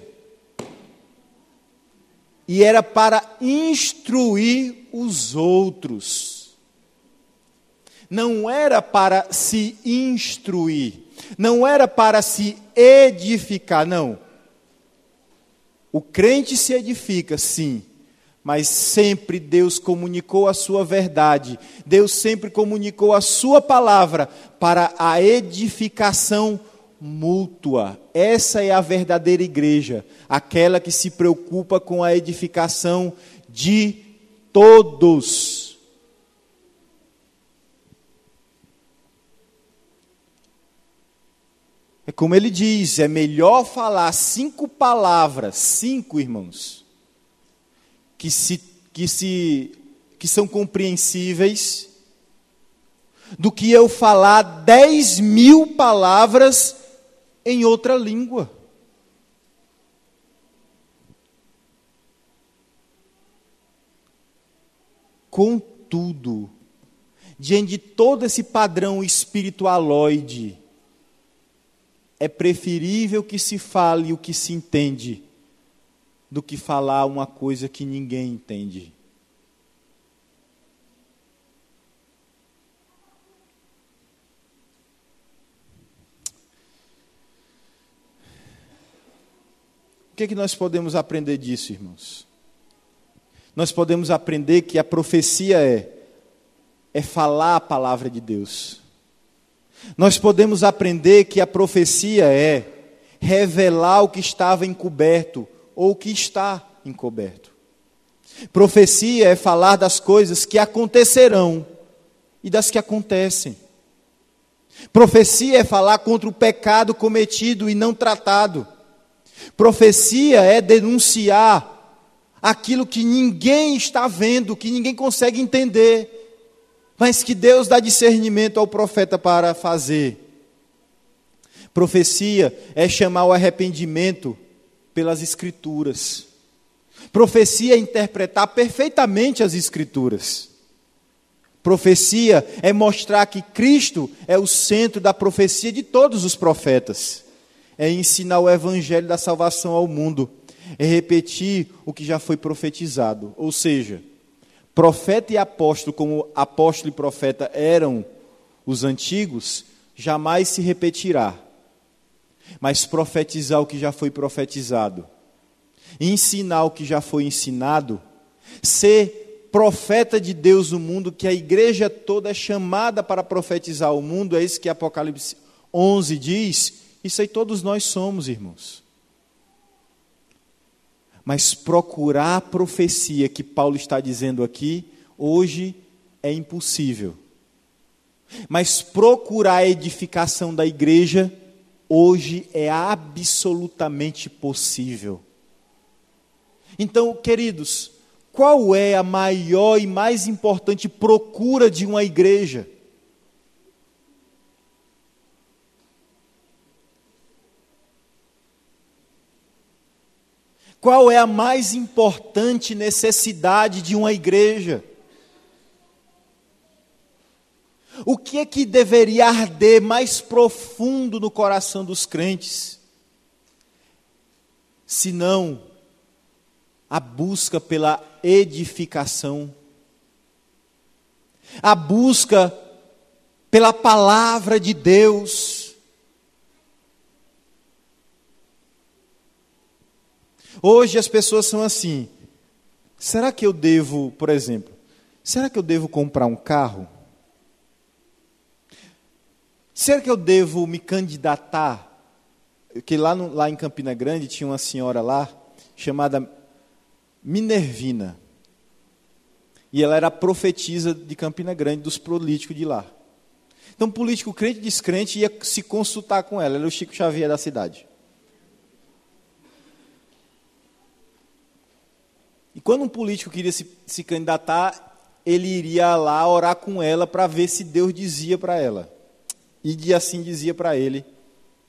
E era para instruir os outros. Não era para se instruir. Não era para se edificar, não. O crente se edifica, sim. Mas sempre Deus comunicou a sua verdade. Deus sempre comunicou a sua palavra para a edificação mútua. Essa é a verdadeira igreja. Aquela que se preocupa com a edificação de todos. É como ele diz, é melhor falar 5 palavras, 5 irmãos, que são compreensíveis, do que eu falar 10.000 palavras em outra língua. Contudo, diante de todo esse padrão espiritualoide, é preferível que se fale o que se entende do que falar uma coisa que ninguém entende. O que é que nós podemos aprender disso, irmãos? Nós podemos aprender que a profecia é falar a palavra de Deus. Nós podemos aprender que a profecia é revelar o que estava encoberto ou o que está encoberto. Profecia é falar das coisas que acontecerão e das que acontecem. Profecia é falar contra o pecado cometido e não tratado. Profecia é denunciar aquilo que ninguém está vendo, que ninguém consegue entender, mas que Deus dá discernimento ao profeta para fazer. Profecia é chamar o arrependimento pelas Escrituras. Profecia é interpretar perfeitamente as Escrituras. Profecia é mostrar que Cristo é o centro da profecia de todos os profetas. É ensinar o evangelho da salvação ao mundo. É repetir o que já foi profetizado. Ou seja, profeta e apóstolo, como apóstolo e profeta eram os antigos, jamais se repetirá. Mas profetizar o que já foi profetizado, ensinar o que já foi ensinado, ser profeta de Deus no mundo, que a igreja toda é chamada para profetizar o mundo, é isso que Apocalipse 11 diz, isso aí todos nós somos, irmãos. Mas procurar a profecia que Paulo está dizendo aqui, hoje é impossível. Mas procurar a edificação da igreja, hoje é absolutamente possível. Então, queridos, qual é a maior e mais importante procura de uma igreja? Qual é a mais importante necessidade de uma igreja? O que é que deveria arder mais profundo no coração dos crentes? Senão a busca pela edificação, a busca pela palavra de Deus. Hoje as pessoas são assim, será que eu devo, por exemplo, será que eu devo comprar um carro? Será que eu devo me candidatar? Porque lá em Campina Grande tinha uma senhora lá, chamada Minervina. E ela era a profetisa de Campina Grande, dos políticos de lá. Então, político crente e descrente ia se consultar com ela. Ela era o Chico Xavier da cidade. E quando um político queria se candidatar, ele iria lá orar com ela para ver se Deus dizia para ela. E assim dizia para ele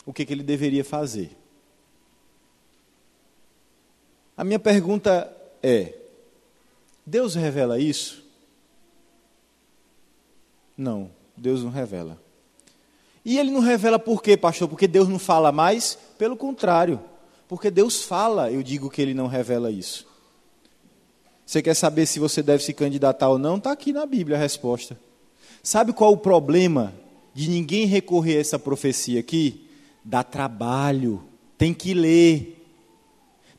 o que ele deveria fazer. A minha pergunta é, Deus revela isso? Não, Deus não revela. E Ele não revela por quê, pastor? Porque Deus não fala mais? Pelo contrário, porque Deus fala, eu digo que Ele não revela isso. Você quer saber se você deve se candidatar ou não? Está aqui na Bíblia a resposta. Sabe qual o problema de ninguém recorrer a essa profecia aqui? Dá trabalho, tem que ler,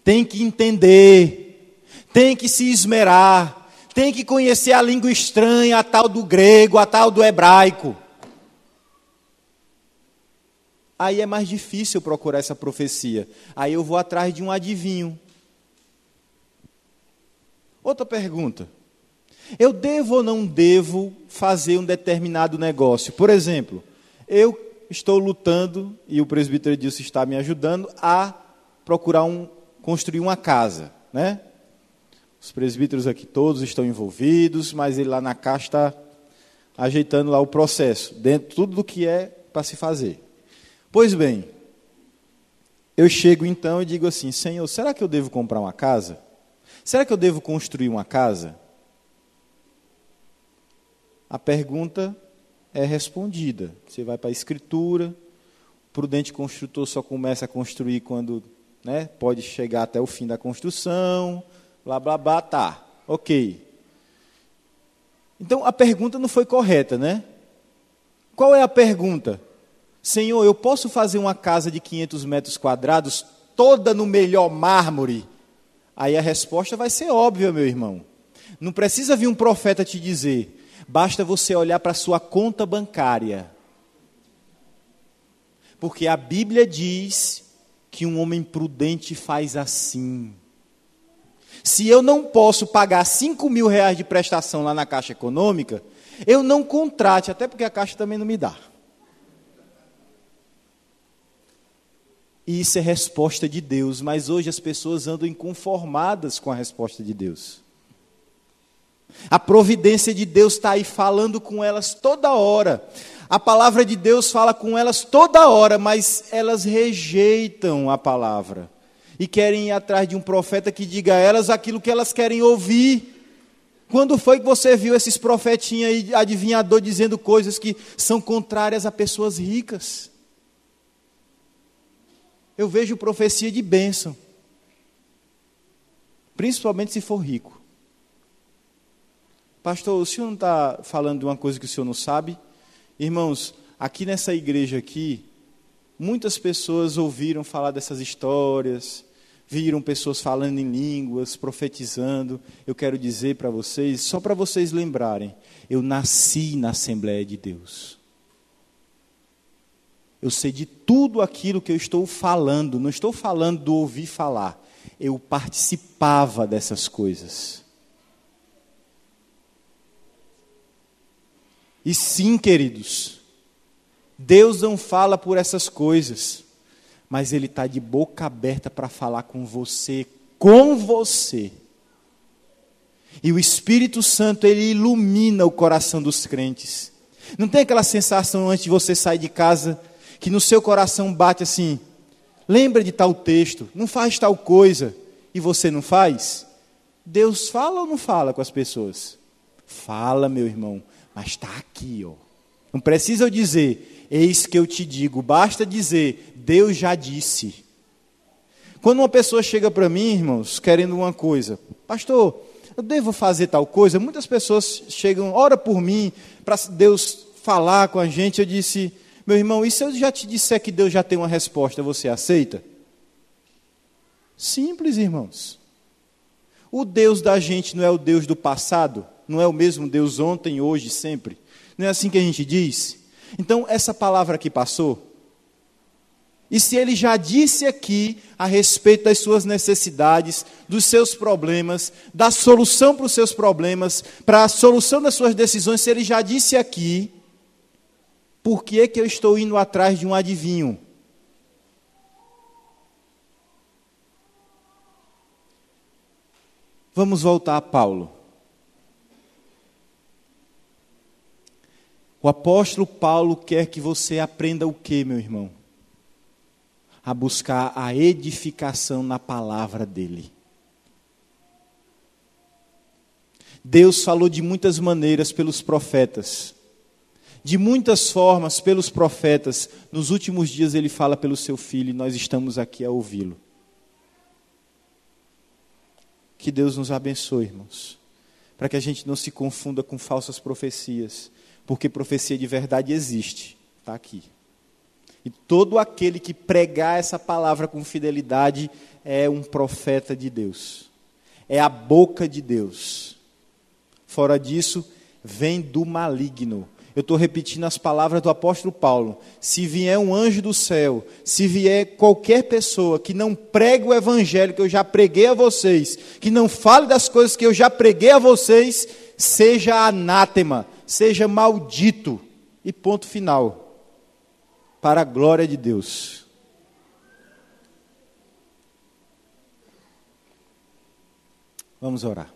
tem que entender, tem que se esmerar, tem que conhecer a língua estranha, a tal do grego, a tal do hebraico. Aí é mais difícil procurar essa profecia. Aí eu vou atrás de um adivinho. Outra pergunta. Eu devo ou não devo fazer um determinado negócio? Por exemplo, eu estou lutando, e o presbítero Edilson está me ajudando, a procurar construir uma casa, né? Os presbíteros aqui todos estão envolvidos, mas ele lá na caixa está ajeitando lá o processo, dentro de tudo do que é para se fazer. Pois bem, eu chego então e digo assim: Senhor, será que eu devo comprar uma casa? Será que eu devo construir uma casa? A pergunta é respondida. Você vai para a Escritura, o prudente construtor só começa a construir quando, pode chegar até o fim da construção, blá, blá, blá, tá, ok. Então, a pergunta não foi correta, né? Qual é a pergunta? Senhor, eu posso fazer uma casa de 500 metros quadrados, toda no melhor mármore? Aí a resposta vai ser óbvia, meu irmão. Não precisa vir um profeta te dizer, basta você olhar para a sua conta bancária. Porque a Bíblia diz que um homem prudente faz assim. Se eu não posso pagar 5 mil reais de prestação lá na Caixa Econômica, eu não contrate, até porque a Caixa também não me dá. E isso é resposta de Deus, mas hoje as pessoas andam inconformadas com a resposta de Deus. A providência de Deus está aí falando com elas toda hora. A palavra de Deus fala com elas toda hora, mas elas rejeitam a palavra. E querem ir atrás de um profeta que diga a elas aquilo que elas querem ouvir. Quando foi que você viu esses profetinhos aí, adivinhador, dizendo coisas que são contrárias a pessoas ricas? Eu vejo profecia de bênção. Principalmente se for rico. Pastor, o senhor não está falando de uma coisa que o senhor não sabe? Irmãos, aqui nessa igreja aqui, muitas pessoas ouviram falar dessas histórias, viram pessoas falando em línguas, profetizando. Eu quero dizer para vocês, só para vocês lembrarem, eu nasci na Assembleia de Deus. Eu sei de tudo aquilo que eu estou falando, não estou falando do ouvir falar. Eu participava dessas coisas. E sim, queridos, Deus não fala por essas coisas, mas Ele está de boca aberta para falar com você. E o Espírito Santo, Ele ilumina o coração dos crentes. Não tem aquela sensação antes de você sair de casa, que no seu coração bate assim, lembra de tal texto, não faz tal coisa, e você não faz? Deus fala ou não fala com as pessoas? Fala, meu irmão, mas está aqui, ó. Não precisa eu dizer, eis que eu te digo, basta dizer, Deus já disse. Quando uma pessoa chega para mim, irmãos, querendo uma coisa, pastor, eu devo fazer tal coisa? Muitas pessoas chegam, ora por mim, para Deus falar com a gente. Eu disse, meu irmão, e se eu já te disser que Deus já tem uma resposta, você aceita? Simples, irmãos. O Deus da gente não é o Deus do passado? Não é o mesmo Deus ontem, hoje, sempre? Não é assim que a gente diz? Então, essa palavra aqui passou. E se Ele já disse aqui a respeito das suas necessidades, dos seus problemas, da solução para os seus problemas, para a solução das suas decisões, se Ele já disse aqui, por que é que eu estou indo atrás de um adivinho? Vamos voltar a Paulo. O apóstolo Paulo quer que você aprenda o quê, meu irmão? A buscar a edificação na palavra dele. Deus falou de muitas maneiras pelos profetas. De muitas formas pelos profetas. Nos últimos dias Ele fala pelo seu Filho e nós estamos aqui a ouvi-lo. Que Deus nos abençoe, irmãos. Para que a gente não se confunda com falsas profecias. Porque profecia de verdade existe. Está aqui. E todo aquele que pregar essa palavra com fidelidade é um profeta de Deus. É a boca de Deus. Fora disso, vem do maligno. Eu estou repetindo as palavras do apóstolo Paulo. Se vier um anjo do céu, se vier qualquer pessoa que não pregue o evangelho que eu já preguei a vocês, que não fale das coisas que eu já preguei a vocês, seja anátema, seja maldito. E ponto final. Para a glória de Deus. Vamos orar.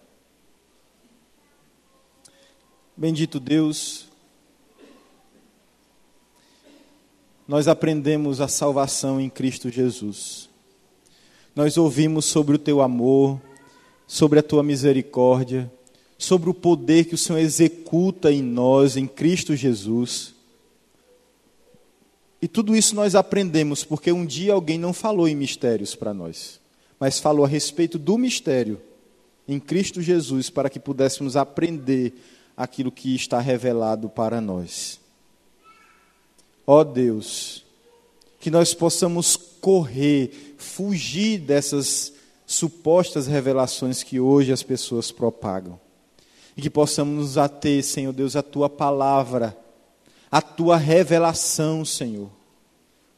Bendito Deus, nós aprendemos a salvação em Cristo Jesus. nós ouvimos sobre o teu amor, sobre a tua misericórdia, sobre o poder que o Senhor executa em nós, em Cristo Jesus. E tudo isso nós aprendemos porque um dia alguém não falou em mistérios para nós, mas falou a respeito do mistério em Cristo Jesus, para que pudéssemos aprender aquilo que está revelado para nós. Ó Deus, que nós possamos correr, fugir dessas supostas revelações que hoje as pessoas propagam. E que possamos nos ater, Senhor Deus, à Tua palavra, à Tua revelação, Senhor,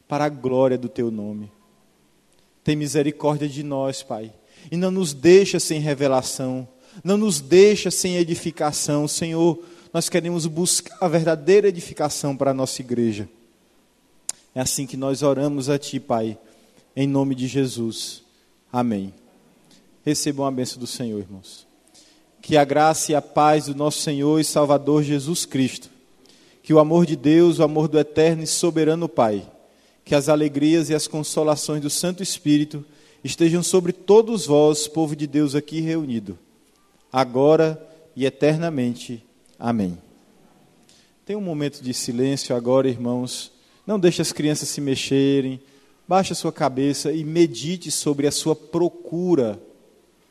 para a glória do Teu nome. Tem misericórdia de nós, Pai, e não nos deixa sem revelação, não nos deixa sem edificação, Senhor. Nós queremos buscar a verdadeira edificação para a nossa igreja. É assim que nós oramos a Ti, Pai, em nome de Jesus. Amém. Recebam a bênção do Senhor, irmãos. Que a graça e a paz do nosso Senhor e Salvador Jesus Cristo, que o amor de Deus, o amor do eterno e soberano Pai, que as alegrias e as consolações do Santo Espírito estejam sobre todos vós, povo de Deus aqui reunido, agora e eternamente. Amém. Tem um momento de silêncio agora, irmãos. Não deixe as crianças se mexerem. Baixe a sua cabeça e medite sobre a sua procura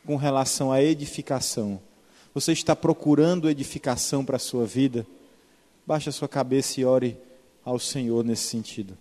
com relação à edificação. Você está procurando edificação para a sua vida? Baixe a sua cabeça e ore ao Senhor nesse sentido.